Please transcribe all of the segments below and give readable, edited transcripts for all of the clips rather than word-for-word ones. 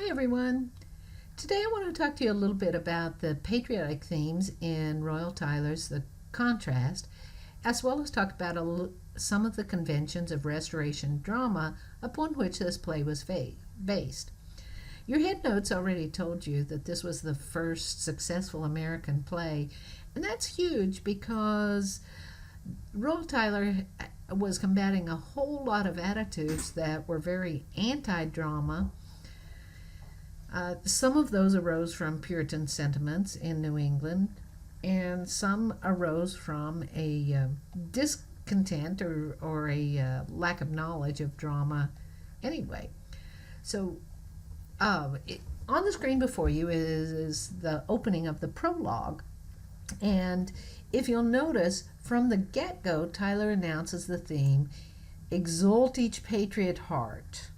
Hi everyone. Today I want to talk to you a little bit about the patriotic themes in Royal Tyler's The Contrast, as well as talk about some of the conventions of Restoration drama upon which this play was based. Your head notes already told you that this was the first successful American play, and that's huge because Royal Tyler was combating a whole lot of attitudes that were very anti-drama. Some of those arose from Puritan sentiments in New England, and some arose from a discontent or a lack of knowledge of drama anyway. So, on the screen before you is the opening of the prologue. And if you'll notice, from the get-go, Tyler announces the theme, "Exalt each patriot heart.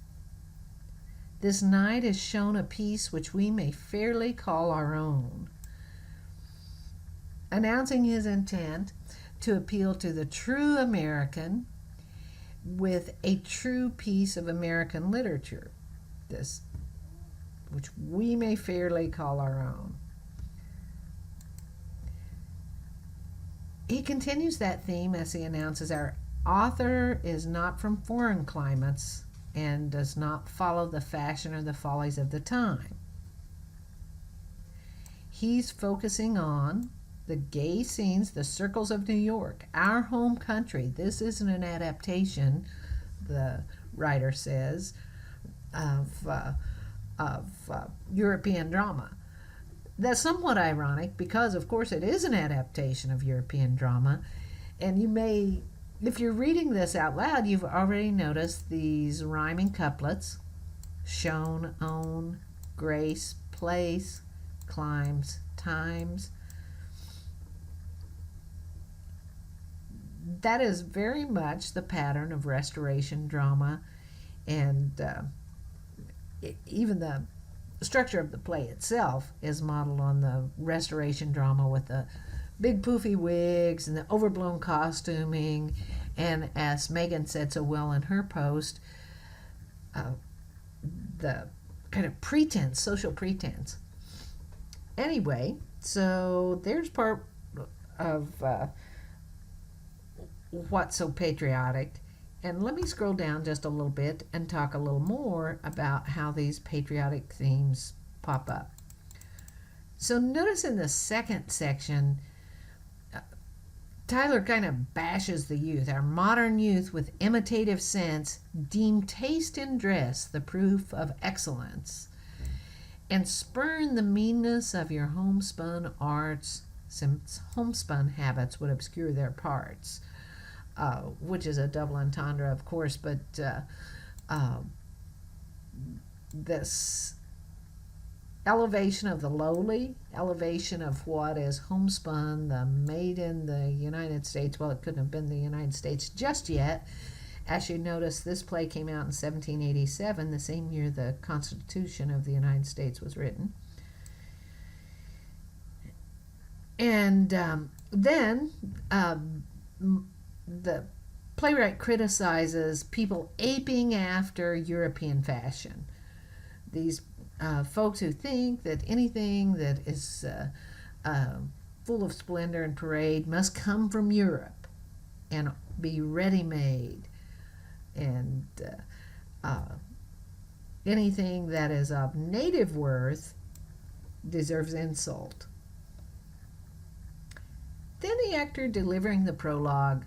This night has shown a peace which we may fairly call our own," announcing his intent to appeal to the true American with a true piece of American literature, this which we may fairly call our own. He continues that theme as he announces our author is not from foreign climates and does not follow the fashion or the follies of the time. He's focusing on the gay scenes, the circles of New York, our home country. This isn't an adaptation, the writer says, of European drama. That's somewhat ironic because, of course, it is an adaptation of European drama, and you may, if you're reading this out loud, you've already noticed these rhyming couplets: shown, own, grace, place, climes, times. That is very much the pattern of Restoration drama, and even the structure of the play itself is modeled on the Restoration drama with the big poofy wigs and the overblown costuming, and as Megan said so well in her post, the kind of pretense, social pretense. Anyway, so there's part of what's so patriotic. And let me scroll down just a little bit and talk a little more about how these patriotic themes pop up. So notice in the second section, Tyler kind of bashes the youth. Our modern youth with imitative sense deem taste in dress the proof of excellence, and spurn the meanness of your homespun arts, since homespun habits would obscure their parts. Which is a double entendre, of course, but this elevation of the lowly, elevation of what is homespun, the made in the United States. Well, it couldn't have been the United States just yet. As you notice, this play came out in 1787, the same year the Constitution of the United States was written. And then the playwright criticizes people aping after European fashion. These folks who think that anything that is full of splendor and parade must come from Europe and be ready-made, and anything that is of native worth deserves insult. Then the actor delivering the prologue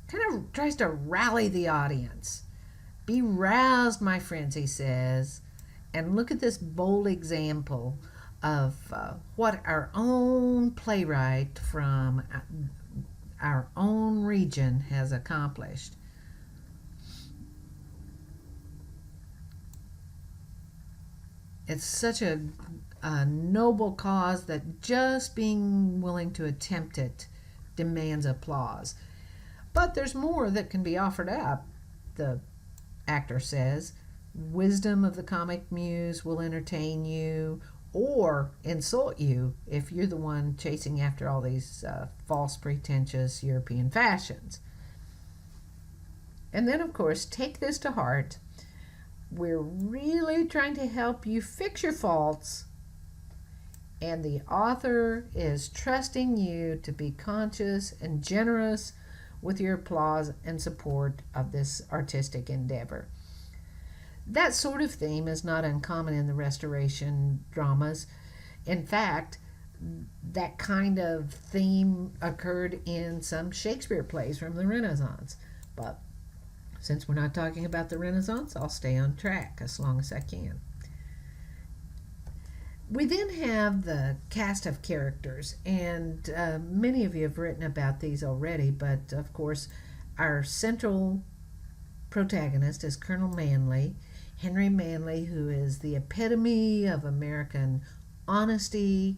kind of tries to rally the audience. "Be roused, my friends," he says, and look at this bold example of what our own playwright from our own region has accomplished. It's such a noble cause that just being willing to attempt it demands applause. But there's more that can be offered up, the actor says. Wisdom of the comic muse will entertain you or insult you if you're the one chasing after all these false, pretentious European fashions. And then, of course, take this to heart. We're really trying to help you fix your faults, and the author is trusting you to be conscious and generous with your applause and support of this artistic endeavor. That sort of theme is not uncommon in the Restoration dramas. In fact, that kind of theme occurred in some Shakespeare plays from the Renaissance. But since we're not talking about the Renaissance, I'll stay on track as long as I can. We then have the cast of characters, and many of you have written about these already, but of course, our central protagonist is Colonel Manley, Henry Manley, who is the epitome of American honesty,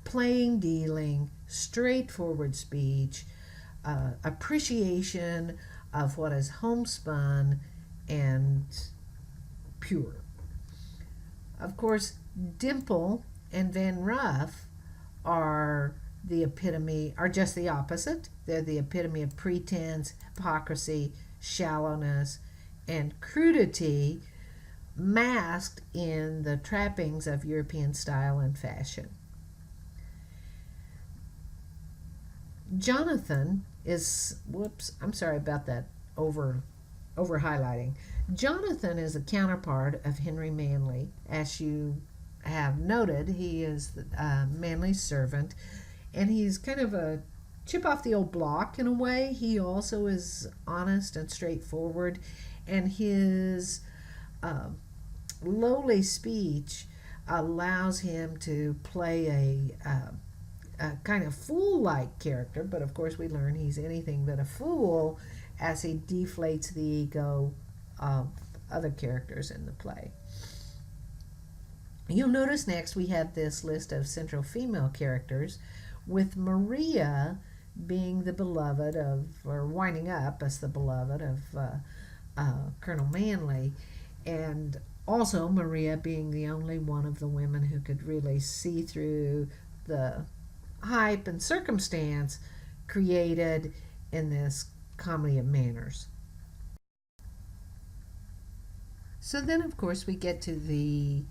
plain dealing, straightforward speech, appreciation of what is homespun and pure. Of course, Dimple and Van Ruff are just the opposite. They're the epitome of pretense, hypocrisy, shallowness, and crudity masked in the trappings of European style and fashion. Jonathan is, I'm sorry about that over highlighting. Jonathan is a counterpart of Henry Manley. As you have noted, he is Manley's servant, and he's kind of a chip off the old block in a way. He also is honest and straightforward, and his lowly speech allows him to play a kind of fool-like character, but of course we learn he's anything but a fool as he deflates the ego of other characters in the play. You'll notice next we have this list of central female characters, with Maria being the beloved of, or winding up as the beloved of Colonel Manley, and also Maria being the only one of the women who could really see through the hype and circumstance created in this comedy of manners. So then, of course, we get to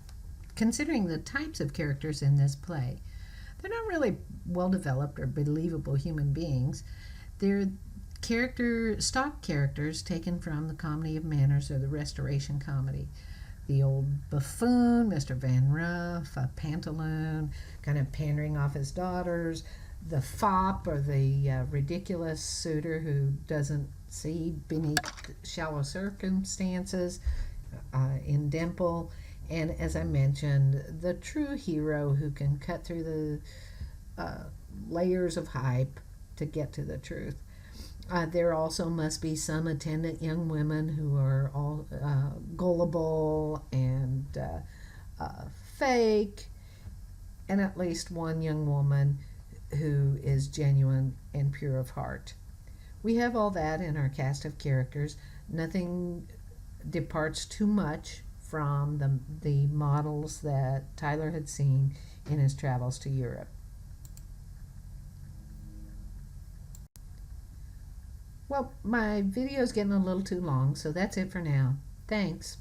considering the types of characters in this play. They're not really well-developed or believable human beings. They're stock characters taken from the comedy of manners or the Restoration comedy. The old buffoon, Mr. Van Ruff, a pantaloon, kind of pandering off his daughters, the fop or the ridiculous suitor who doesn't see beneath shallow circumstances in Dimple, and as I mentioned, the true hero who can cut through the layers of hype to get to the truth. There also must be some attendant young women who are all gullible and fake, and at least one young woman who is genuine and pure of heart. We have all that in our cast of characters. Nothing departs too much from the models that Tyler had seen in his travels to Europe. Well, my video is getting a little too long, so that's it for now. Thanks.